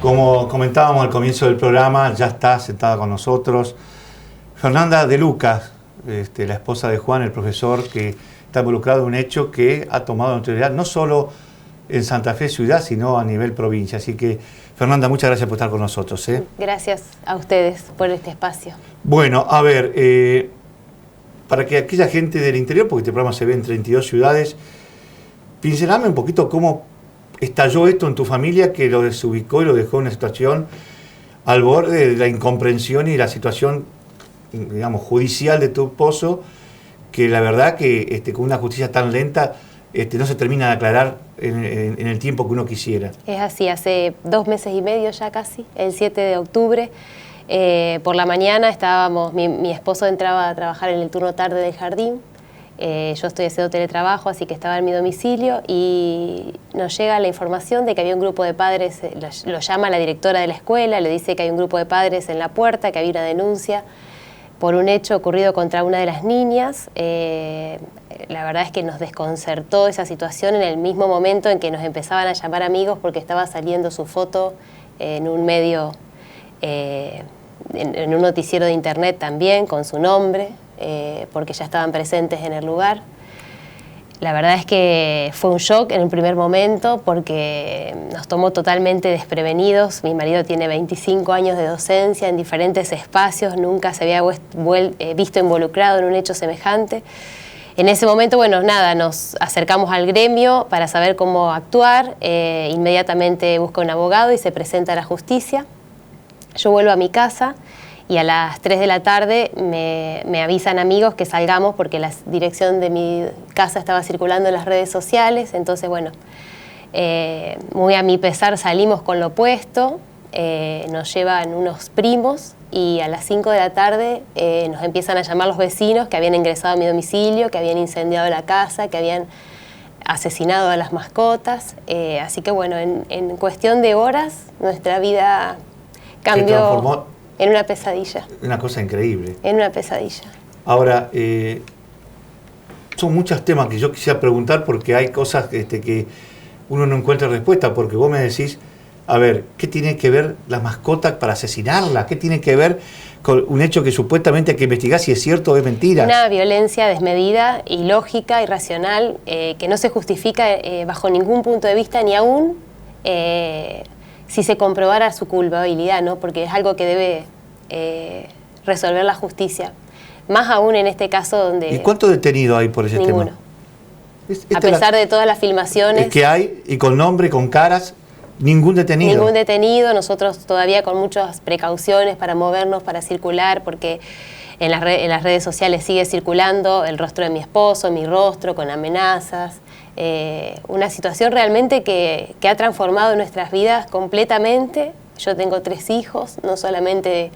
Como comentábamos al comienzo del programa, ya está sentada con nosotros Fernanda de Lucas, la esposa de Juan, el profesor, que está involucrado en un hecho que ha tomado notoriedad no solo en Santa Fe ciudad, sino a nivel provincia. Así que, Fernanda, muchas gracias por estar con nosotros. Gracias a ustedes por este espacio. Bueno, a ver, para que aquella gente del interior, porque este programa se ve en 32 ciudades, pincelame un poquito cómo estalló esto en tu familia, que lo desubicó y lo dejó en una situación al borde de la incomprensión y la situación, digamos, judicial de tu esposo, que la verdad que con una justicia tan lenta no se termina de aclarar en el tiempo que uno quisiera. Es así, hace 2 meses y medio ya casi, el 7 de octubre, por la mañana estábamos, mi esposo entraba a trabajar en el turno tarde del jardín. Yo estoy haciendo teletrabajo, así que estaba en mi domicilio y nos llega la información de que había un grupo de padres, lo llama la directora de la escuela, le dice que hay un grupo de padres en la puerta, que había una denuncia por un hecho ocurrido contra una de las niñas. La verdad es que nos desconcertó esa situación en el mismo momento en que nos empezaban a llamar amigos porque estaba saliendo su foto en un medio, en un noticiero de internet también, con su nombre. Porque ya estaban presentes en el lugar. La verdad es que fue un shock en el primer momento porque nos tomó totalmente desprevenidos. Mi marido tiene 25 años de docencia en diferentes espacios, nunca se había visto involucrado en un hecho semejante. En ese momento, bueno, nada, nos acercamos al gremio para saber cómo actuar. Inmediatamente busca un abogado y se presenta a la justicia. Yo vuelvo a mi casa y a las 3 de la tarde me avisan amigos que salgamos porque la dirección de mi casa estaba circulando en las redes sociales. Entonces, bueno, muy a mi pesar salimos con lo opuesto. Nos llevan unos primos y a las 5 de la tarde nos empiezan a llamar los vecinos que habían ingresado a mi domicilio, que habían incendiado la casa, que habían asesinado a las mascotas. Así que, bueno, en cuestión de horas nuestra vida cambió en una pesadilla. Una cosa increíble. En una pesadilla. Ahora, son muchos temas que yo quisiera preguntar porque hay cosas que uno no encuentra respuesta, porque vos me decís, a ver, ¿qué tiene que ver la mascota para asesinarla? ¿Qué tiene que ver con un hecho que supuestamente hay que investigar si es cierto o es mentira? Una violencia desmedida, ilógica, irracional, que no se justifica bajo ningún punto de vista, ni aún si se comprobara su culpabilidad, ¿no? Porque es algo que debe resolver la justicia. Más aún en este caso donde... ¿Y cuántos detenidos hay por ese ninguno. tema? A pesar de todas las filmaciones... Es que hay, y con nombre, con caras, ningún detenido. Ningún detenido, nosotros todavía con muchas precauciones para movernos, para circular, porque en las redes sociales sigue circulando el rostro de mi esposo, mi rostro, con amenazas. Una situación realmente que ha transformado nuestras vidas completamente. Yo tengo 3 hijos, no solamente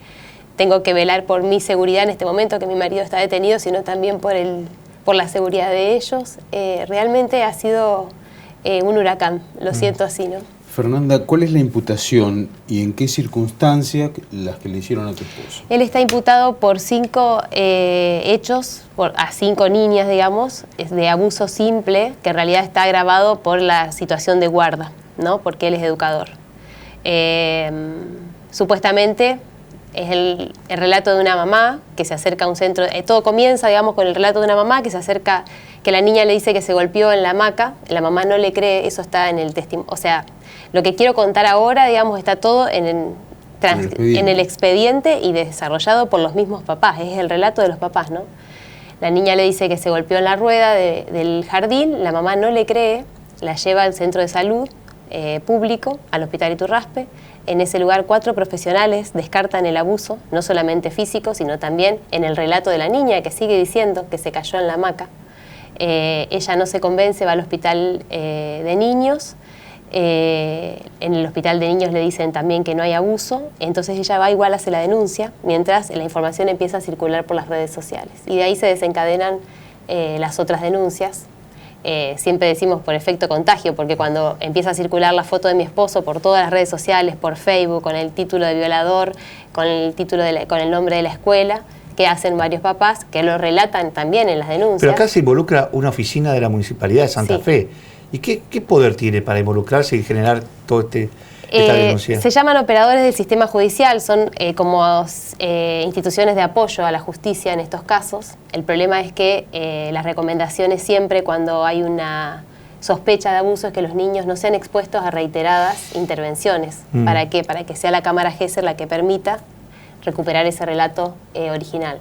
tengo que velar por mi seguridad en este momento, que mi marido está detenido, sino también por la seguridad de ellos. Realmente ha sido un huracán, lo siento así, ¿no? Fernanda, ¿cuál es la imputación y en qué circunstancias las que le hicieron a tu esposo? Él está imputado por 5 hechos, a 5 niñas, digamos, de abuso simple, que en realidad está agravado por la situación de guarda, ¿no? Porque él es educador. Supuestamente es el relato de una mamá que se acerca a un centro, todo comienza, digamos, con el relato de una mamá que se acerca, que la niña le dice que se golpeó en la hamaca, la mamá no le cree, eso está en el testimonio, o sea, lo que quiero contar ahora, digamos, está todo en el expediente y desarrollado por los mismos papás, es el relato de los papás, ¿no? La niña le dice que se golpeó en la rueda del jardín, la mamá no le cree, la lleva al centro de salud público, al Hospital Iturraspe. En ese lugar 4 profesionales descartan el abuso, no solamente físico, sino también en el relato de la niña, que sigue diciendo que se cayó en la hamaca. Ella no se convence, va al hospital de niños. En el hospital de niños le dicen también que no hay abuso, entonces ella va igual, hace la denuncia, mientras la información empieza a circular por las redes sociales. Y de ahí se desencadenan las otras denuncias. Siempre decimos por efecto contagio, porque cuando empieza a circular la foto de mi esposo por todas las redes sociales, por Facebook, con el título de violador, con el nombre de la escuela, que hacen varios papás, que lo relatan también en las denuncias. Pero acá se involucra una oficina de la Municipalidad de Santa Fe. ¿Y qué poder tiene para involucrarse y generar todo este esta denuncia? Se llaman operadores del sistema judicial, son como instituciones de apoyo a la justicia en estos casos. El problema es que las recomendaciones siempre cuando hay una sospecha de abuso es que los niños no sean expuestos a reiteradas intervenciones. ¿Para qué? Para que sea la Cámara Gesell la que permita recuperar ese relato original.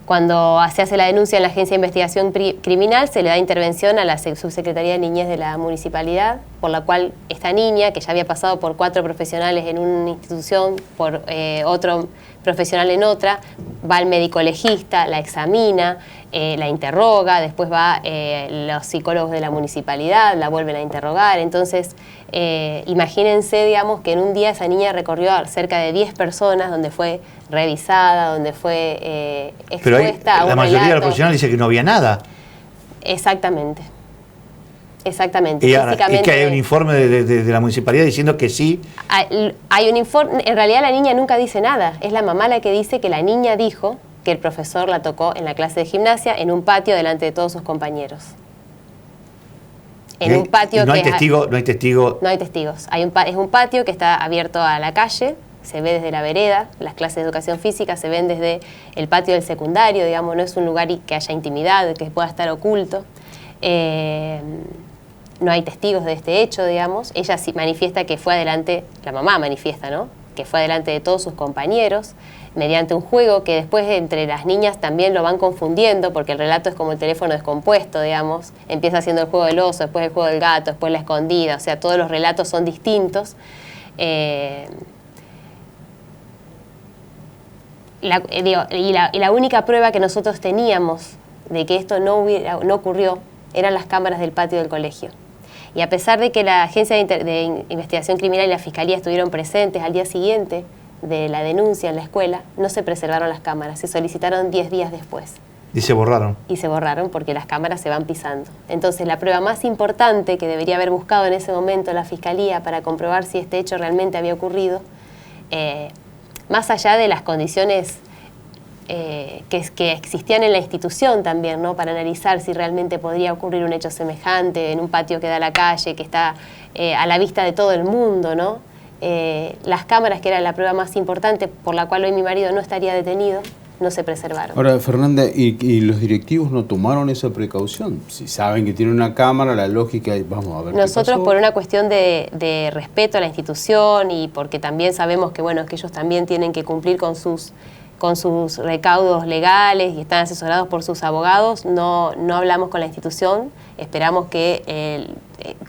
Cuando se hace la denuncia en la Agencia de Investigación Criminal, se le da intervención a la Subsecretaría de Niñez de la Municipalidad, por la cual esta niña, que ya había pasado por 4 profesionales en una institución, por otro profesional en otra, va al médico legista, la examina, la interroga, después va los psicólogos de la municipalidad, la vuelven a interrogar. Entonces, imagínense, digamos, que en un día esa niña recorrió a cerca de 10 personas, donde fue revisada, donde fue expuesta a un la mayoría de los relato. profesionales dice que no había nada. Exactamente. Exactamente. Y que hay un informe de la municipalidad diciendo que sí. Hay un informe, en realidad la niña nunca dice nada, es la mamá la que dice que la niña dijo que el profesor la tocó en la clase de gimnasia en un patio delante de todos sus compañeros. En un patio no hay que testigo, no hay testigo. No hay testigos. Es un patio que está abierto a la calle, se ve desde la vereda, las clases de educación física se ven desde el patio del secundario, digamos, no es un lugar que haya intimidad, que pueda estar oculto. No hay testigos de este hecho, digamos. Ella sí manifiesta que fue adelante, la mamá manifiesta, ¿no?, que fue adelante de todos sus compañeros, mediante un juego que después entre las niñas también lo van confundiendo, porque el relato es como el teléfono descompuesto, digamos. Empieza haciendo el juego del oso, después el juego del gato, después la escondida, o sea, todos los relatos son distintos. La única prueba que nosotros teníamos de que esto no ocurrió eran las cámaras del patio del colegio. Y a pesar de que la Agencia de Investigación Criminal y la Fiscalía estuvieron presentes al día siguiente de la denuncia en la escuela, no se preservaron las cámaras, se solicitaron 10 días después. Y se borraron. Y se borraron porque las cámaras se van pisando. Entonces la prueba más importante que debería haber buscado en ese momento la Fiscalía para comprobar si este hecho realmente había ocurrido, más allá de las condiciones que existían en la institución también, ¿no?, para analizar si realmente podría ocurrir un hecho semejante en un patio que da a la calle, que está a la vista de todo el mundo, ¿no? Las cámaras, que era la prueba más importante por la cual hoy mi marido no estaría detenido, no se preservaron. Ahora, Fernanda, ¿y los directivos no tomaron esa precaución? Si saben que tiene una cámara, la lógica es, vamos a ver Nosotros, qué pasó. por una cuestión de respeto a la institución y porque también sabemos que, bueno, que ellos también tienen que cumplir con sus recaudos legales y están asesorados por sus abogados, no hablamos con la institución, esperamos que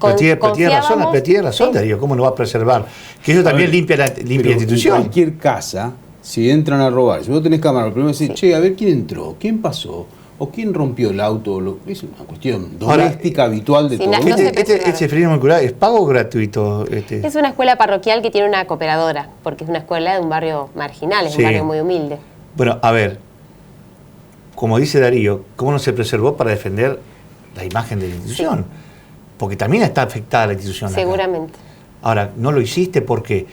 Pero tiene razón, ¿sí? Darío, ¿cómo no va a preservar? Que eso también limpia la institución. En cualquier casa, si entran a robar, si vos tenés cámara, lo primero es decir, che, a ver quién entró, quién pasó, o quién rompió el auto, es una cuestión doméstica, habitual de sí, todo. no se preservaron. ¿Este Frino Inmaculada es pago o gratuito? Es una escuela parroquial que tiene una cooperadora, porque es una escuela de un barrio marginal, es Sí. un barrio muy humilde. Bueno, a ver, como dice Darío, ¿cómo no se preservó para defender la imagen de la institución? Sí. Porque también está afectada la institución. acá. Seguramente. Ahora, no lo hiciste, ¿por qué?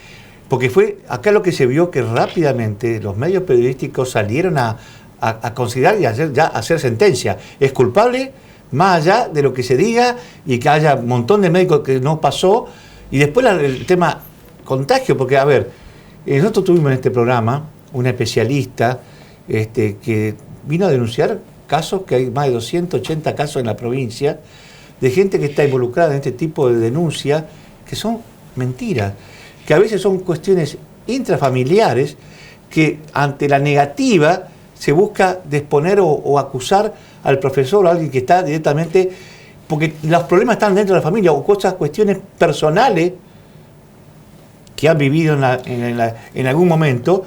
Porque fue acá lo que se vio, que rápidamente los medios periodísticos salieron a considerar y hacer sentencia. Es culpable, más allá de lo que se diga y que haya un montón de médicos que no pasó. Y después el tema contagio, porque, a ver, nosotros tuvimos en este programa una especialista que vino a denunciar casos, que hay más de 280 casos en la provincia, de gente que está involucrada en este tipo de denuncias, que son mentiras, que a veces son cuestiones intrafamiliares, que ante la negativa se busca disponer o acusar al profesor o a alguien que está directamente, porque los problemas están dentro de la familia, o cuestiones personales que han vivido en algún momento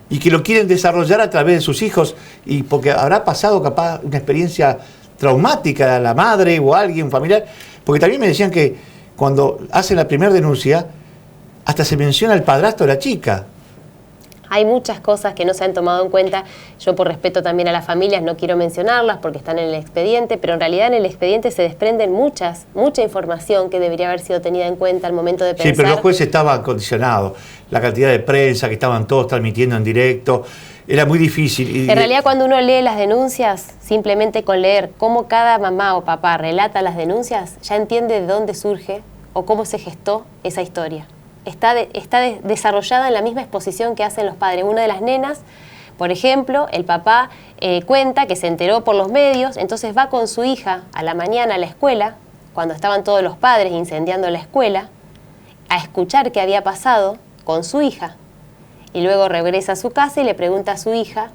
y que lo quieren desarrollar a través de sus hijos, y porque habrá pasado capaz una experiencia traumática a la madre o a alguien familiar, porque también me decían que cuando hacen la primera denuncia hasta se menciona el padrastro de la chica. Hay muchas cosas que no se han tomado en cuenta. Yo, por respeto también a las familias, no quiero mencionarlas porque están en el expediente, pero en realidad en el expediente se desprenden mucha información que debería haber sido tenida en cuenta al momento de pensar. Sí, pero los jueces estaban condicionados. La cantidad de prensa que estaban todos transmitiendo en directo, era muy difícil. En realidad, cuando uno lee las denuncias, simplemente con leer cómo cada mamá o papá relata las denuncias, ya entiende de dónde surge o cómo se gestó esa historia. está desarrollada en la misma exposición que hacen los padres. Una de las nenas, por ejemplo, el papá cuenta que se enteró por los medios, entonces va con su hija a la mañana a la escuela, cuando estaban todos los padres incendiando la escuela, a escuchar qué había pasado con su hija. Y luego regresa a su casa y le pregunta a su hija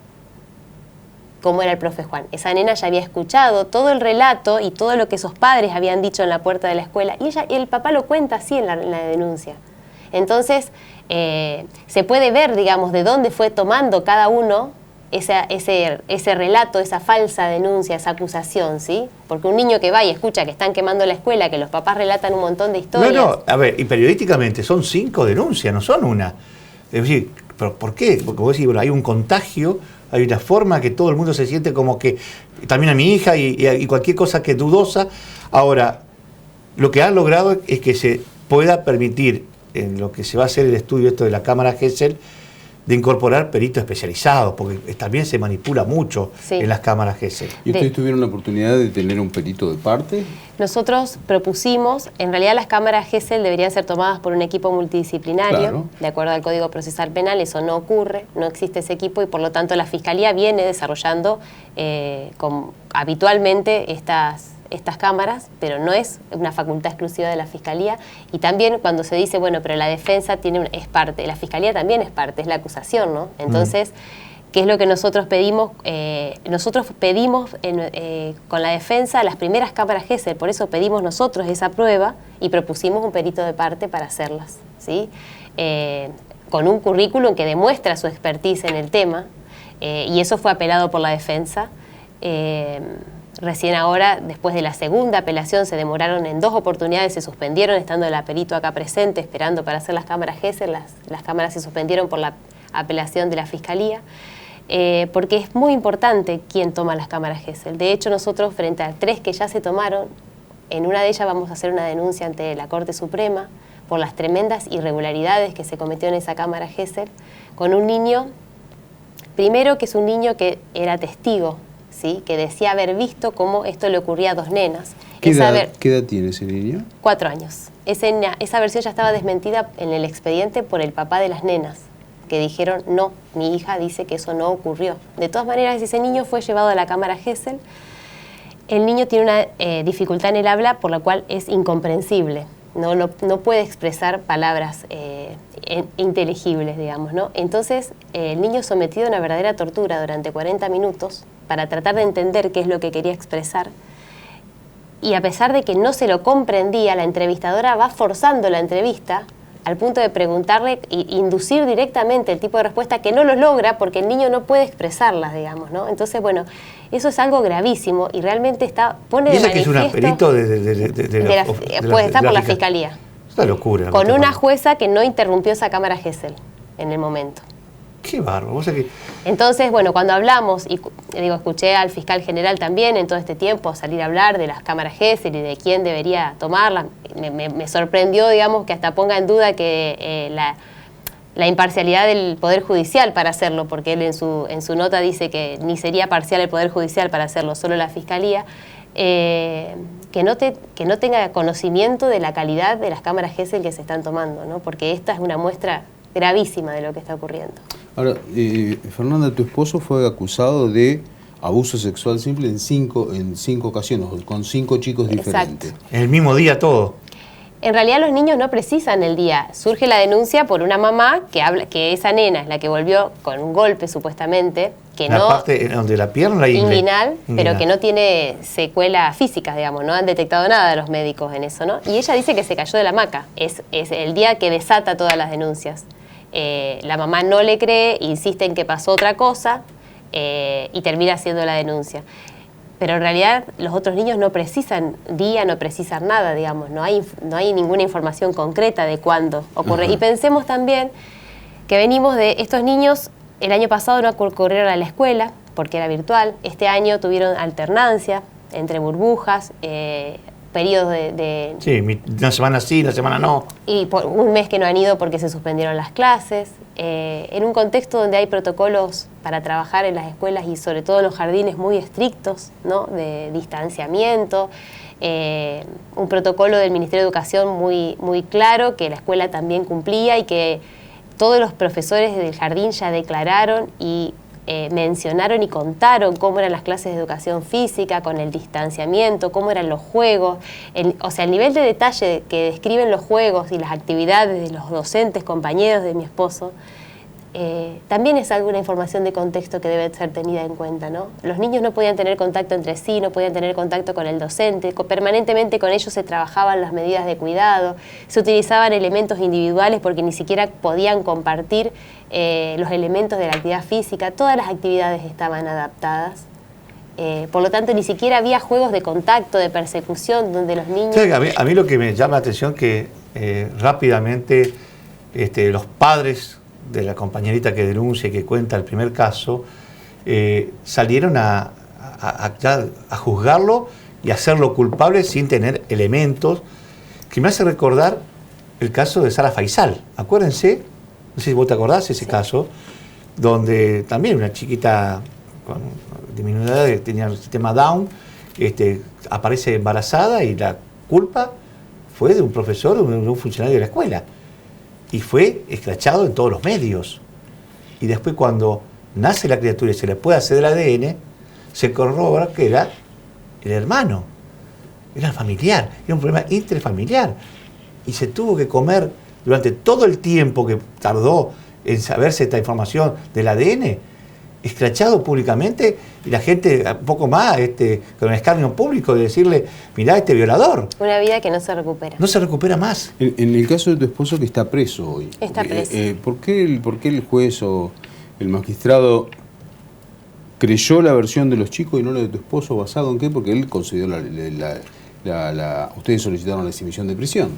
cómo era el profe Juan. Esa nena ya había escuchado todo el relato y todo lo que esos padres habían dicho en la puerta de la escuela, y el papá lo cuenta así en la denuncia. Entonces, se puede ver, digamos, de dónde fue tomando cada uno ese relato, esa falsa denuncia, esa acusación, ¿sí? Porque un niño que va y escucha que están quemando la escuela, que los papás relatan un montón de historias... No, a ver, y periodísticamente son 5 denuncias, no son una. Es decir, ¿pero por qué? Porque vos decís, bueno, hay un contagio, hay una forma que todo el mundo se siente como que... También a mi hija y cualquier cosa que es dudosa. Ahora, lo que han logrado es que se pueda permitir, en lo que se va a hacer el estudio esto de la cámara Gesell, de incorporar peritos especializados, porque también se manipula mucho en las cámaras Gesell. ¿Y ustedes tuvieron la oportunidad de tener un perito de parte? Nosotros propusimos, en realidad las cámaras Gesell deberían ser tomadas por un equipo multidisciplinario, claro, de acuerdo al Código Procesal Penal. Eso no ocurre, no existe ese equipo, y por lo tanto la Fiscalía viene desarrollando habitualmente estas cámaras, pero no es una facultad exclusiva de la Fiscalía. Y también cuando se dice, bueno, pero la defensa es parte, la Fiscalía también es parte, es la acusación, ¿no? Entonces, ¿qué es lo que nosotros pedimos? Nosotros pedimos con la defensa las primeras cámaras Gesell, por eso pedimos nosotros esa prueba y propusimos un perito de parte para hacerlas, ¿sí? Con un currículum que demuestra su expertise en el tema, y eso fue apelado por la defensa. Recién ahora, después de la segunda apelación, se demoraron en 2 oportunidades, se suspendieron, estando el perito acá presente, esperando para hacer las cámaras Gesell. Las cámaras se suspendieron por la apelación de la Fiscalía, porque es muy importante quién toma las cámaras Gesell. De hecho, nosotros, frente a 3 que ya se tomaron, en una de ellas vamos a hacer una denuncia ante la Corte Suprema por las tremendas irregularidades que se cometió en esa cámara Gesell, con un niño, primero que es un niño que era testigo, ¿sí? Que decía haber visto cómo esto le ocurría a 2 nenas. ¿Qué edad tiene ese niño? 4 años. Esa versión ya estaba desmentida en el expediente por el papá de las nenas, que dijeron, no, mi hija dice que eso no ocurrió. De todas maneras, ese niño fue llevado a la cámara Gesell. El niño tiene una dificultad en el habla por la cual es incomprensible. No puede expresar palabras inteligibles, digamos, ¿no? Entonces, el niño sometido a una verdadera tortura durante 40 minutos para tratar de entender qué es lo que quería expresar. Y a pesar de que no se lo comprendía, la entrevistadora va forzando la entrevista al punto de preguntarle e inducir directamente el tipo de respuesta que no lo logra porque el niño no puede expresarras, digamos, ¿no? Entonces, bueno, eso es algo gravísimo y realmente pone de manifiesto... que es un perito puede estar por la Fiscalía. Es una locura. Con una jueza que no interrumpió esa cámara Gesell en el momento. Qué bárbaro. Entonces, bueno, cuando hablamos, y escuché al fiscal general también en todo este tiempo salir a hablar de las cámaras Gesell y de quién debería tomarlas, me sorprendió, digamos, que hasta ponga en duda que la imparcialidad del Poder Judicial para hacerlo, porque él en su nota dice que ni sería parcial el Poder Judicial para hacerlo, solo la Fiscalía, que no tenga conocimiento de la calidad de las cámaras Gesell que se están tomando, ¿no? Porque esta es una muestra gravísima de lo que está ocurriendo. Ahora, Fernanda, tu esposo fue acusado de abuso sexual simple en cinco ocasiones, con 5 chicos diferentes. Exacto. En el mismo día todo. En realidad los niños no precisan el día. Surge la denuncia por una mamá que esa nena es la que volvió con un golpe supuestamente, que la parte donde la pierna inguinal, pero que no tiene secuelas físicas, digamos, no han detectado nada de los médicos en eso, ¿no? Y ella dice que se cayó de la hamaca. Es el día que desata todas las denuncias. La mamá no le cree, insiste en que pasó otra cosa y termina haciendo la denuncia. Pero en realidad los otros niños no precisan día, no precisan nada, digamos, no hay ninguna información concreta de cuándo ocurre. Y pensemos también que venimos de estos niños, el año pasado no concurrieron a la escuela porque era virtual, este año tuvieron alternancia entre burbujas, periodos de... Sí, una semana sí, la semana no. Y por un mes que no han ido porque se suspendieron las clases, en un contexto donde hay protocolos para trabajar en las escuelas y sobre todo en los jardines muy estrictos, ¿no? De distanciamiento, un protocolo del Ministerio de Educación muy, muy claro, que la escuela también cumplía y que todos los profesores del jardín ya declararon y mencionaron y contaron cómo eran las clases de educación física, con el distanciamiento, cómo eran los juegos, o sea, el nivel de detalle que describen los juegos y las actividades de los docentes, compañeros de mi esposo, también es alguna información de contexto que debe ser tenida en cuenta, ¿no? Los niños no podían tener contacto entre sí, no podían tener contacto con el docente, permanentemente con ellos se trabajaban las medidas de cuidado, se utilizaban elementos individuales porque ni siquiera podían compartir los elementos de la actividad física, todas las actividades estaban adaptadas. Por lo tanto, ni siquiera había juegos de contacto, de persecución, donde los niños... Sí, a mí lo que me llama la atención es que rápidamente los padres de la compañerita que denuncia y que cuenta el primer caso, salieron a juzgarlo y a hacerlo culpable sin tener elementos, que me hace recordar el caso de Sara Faisal. Acuérdense, no sé si vos te acordás ese caso, donde también una chiquita con disminuida que tenía el sistema Down, aparece embarazada y la culpa fue de un profesor o de un funcionario de la escuela. Y fue escrachado en todos los medios. Y después cuando nace la criatura y se le puede hacer el ADN, se corrobora que era el hermano, era familiar, era un problema intrafamiliar. Y se tuvo que comer durante todo el tiempo que tardó en saberse esta información del ADN, escrachado públicamente, y la gente un poco más con el escarnio público de decirle, mirá, violador. Una vida que no se recupera. No se recupera más. En el caso de tu esposo, que está preso hoy. Está preso. ¿Por qué el juez o el magistrado creyó la versión de los chicos y no la de tu esposo? ¿Basado en qué? Porque él concedió ustedes solicitaron la exhibición de prisión.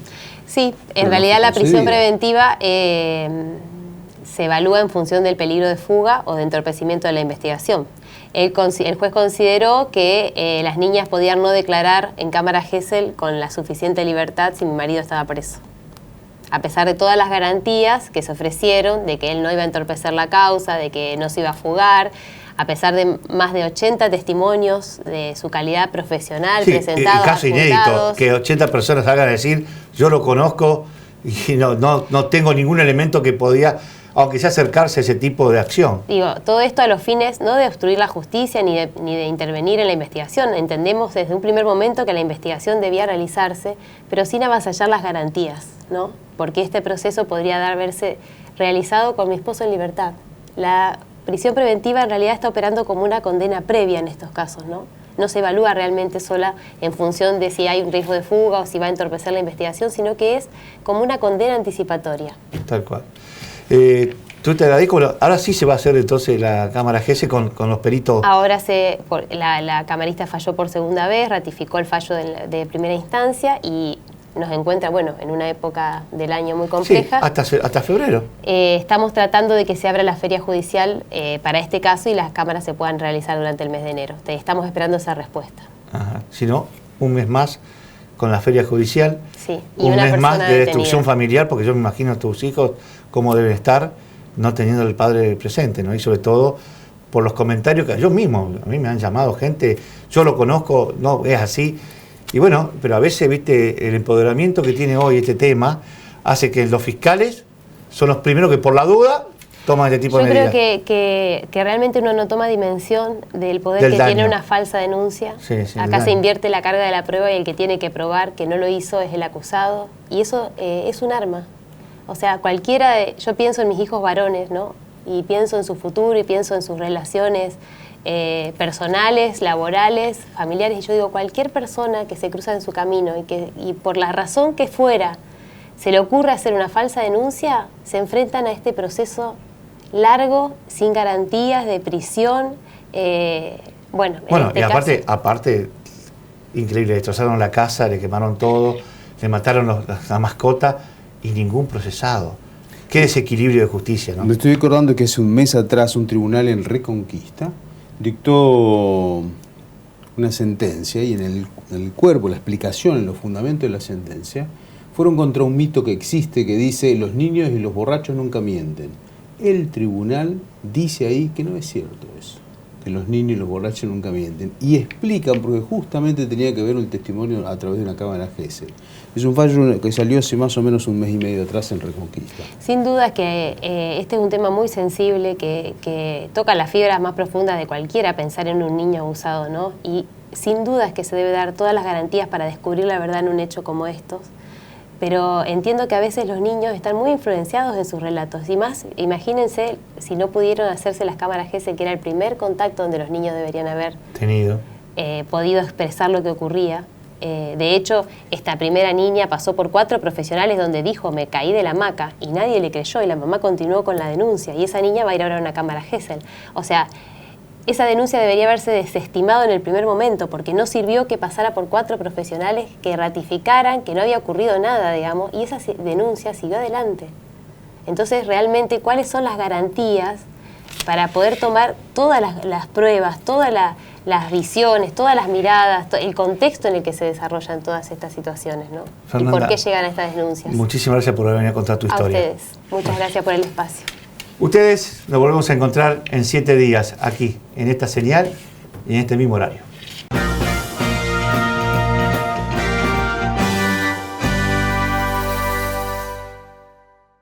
Sí, en realidad la prisión preventiva se evalúa en función del peligro de fuga o de entorpecimiento de la investigación. El juez consideró que las niñas podían no declarar en cámara Gesell con la suficiente libertad si mi marido estaba preso. A pesar de todas las garantías que se ofrecieron de que él no iba a entorpecer la causa, de que no se iba a fugar, a pesar de más de 80 testimonios de su calidad profesional presentados. Caso inédito, que 80 personas salgan a decir, yo lo conozco y no tengo ningún elemento que podía, aunque sea acercarse a ese tipo de acción. Digo, todo esto a los fines no de obstruir la justicia ni de intervenir en la investigación. Entendemos desde un primer momento que la investigación debía realizarse, pero sin avasallar las garantías, ¿no? Porque este proceso podría haberse realizado con mi esposo en libertad. La prisión preventiva en realidad está operando como una condena previa en estos casos, ¿no? No se evalúa realmente sola en función de si hay un riesgo de fuga o si va a entorpecer la investigación, sino que es como una condena anticipatoria. Tal cual. Tú te agradezco. Ahora sí se va a hacer entonces la cámara Gesell con los peritos. Ahora la camarista falló por segunda vez, ratificó el fallo de primera instancia y nos encuentra, en una época del año muy compleja. Sí, hasta febrero. Estamos tratando de que se abra la feria judicial para este caso y las cámaras se puedan realizar durante el mes de enero. Estamos esperando esa respuesta. Ajá. Si no, un mes más con la feria judicial. Sí, y un una mes más de detenida. destrucción familiar, porque yo me imagino a tus hijos cómo deben estar no teniendo el padre presente, ¿no? Y sobre todo por los comentarios que yo mismo, a mí me han llamado gente, yo lo conozco, no, es así. Y bueno, pero a veces, viste, el empoderamiento que tiene hoy este tema hace que los fiscales son los primeros que por la duda toman este tipo de medidas. Yo creo que realmente uno no toma dimensión del poder que tiene una falsa denuncia. Sí, acá se invierte la carga de la prueba y el que tiene que probar que no lo hizo es el acusado. Y eso es un arma. O sea, yo pienso en mis hijos varones, ¿no? Y pienso en su futuro y pienso en sus relaciones personales, laborales, familiares. Y yo digo, cualquier persona que se cruza en su camino y por la razón que fuera se le ocurre hacer una falsa denuncia, se enfrentan a este proceso largo, sin garantías, de prisión. Y aparte, increíble, destrozaron la casa, le quemaron todo, le mataron la mascota y ningún procesado. Qué desequilibrio de justicia, ¿no? Me estoy acordando que hace un mes atrás un tribunal en Reconquista dictó una sentencia y en el cuerpo, la explicación, en los fundamentos de la sentencia, fueron contra un mito que existe que dice los niños y los borrachos nunca mienten. El tribunal dice ahí que no es cierto eso. que los niños y los borrachos nunca mienten. Y explican, porque justamente tenía que ver el testimonio a través de una cámara Gesell. Es un fallo que salió hace más o menos un mes y medio atrás en Reconquista. Sin duda que este es un tema muy sensible que toca las fibras más profundas de cualquiera, pensar en un niño abusado, ¿no? Y sin duda es que se debe dar todas las garantías para descubrir la verdad en un hecho como estos. Pero entiendo que a veces los niños están muy influenciados en sus relatos. Y más, imagínense si no pudieron hacerse las cámaras Gesell, que era el primer contacto donde los niños deberían haber podido expresar lo que ocurría. De hecho, esta primera niña pasó por 4 profesionales donde dijo, me caí de la hamaca, y nadie le creyó, y la mamá continuó con la denuncia. Y esa niña va a ir ahora a una cámara Gesell. O sea, esa denuncia debería haberse desestimado en el primer momento, porque no sirvió que pasara por 4 profesionales que ratificaran que no había ocurrido nada, digamos, y esa denuncia siguió adelante. Entonces, realmente, ¿cuáles son las garantías para poder tomar todas las pruebas, todas las visiones, todas las miradas, el contexto en el que se desarrollan todas estas situaciones, ¿no? Fernanda, y por qué llegan a estas denuncias? Muchísimas gracias por venir a contar tu historia. A ustedes. Muchas gracias por el espacio. Ustedes nos volvemos a encontrar en 7 días aquí, en esta señal y en este mismo horario.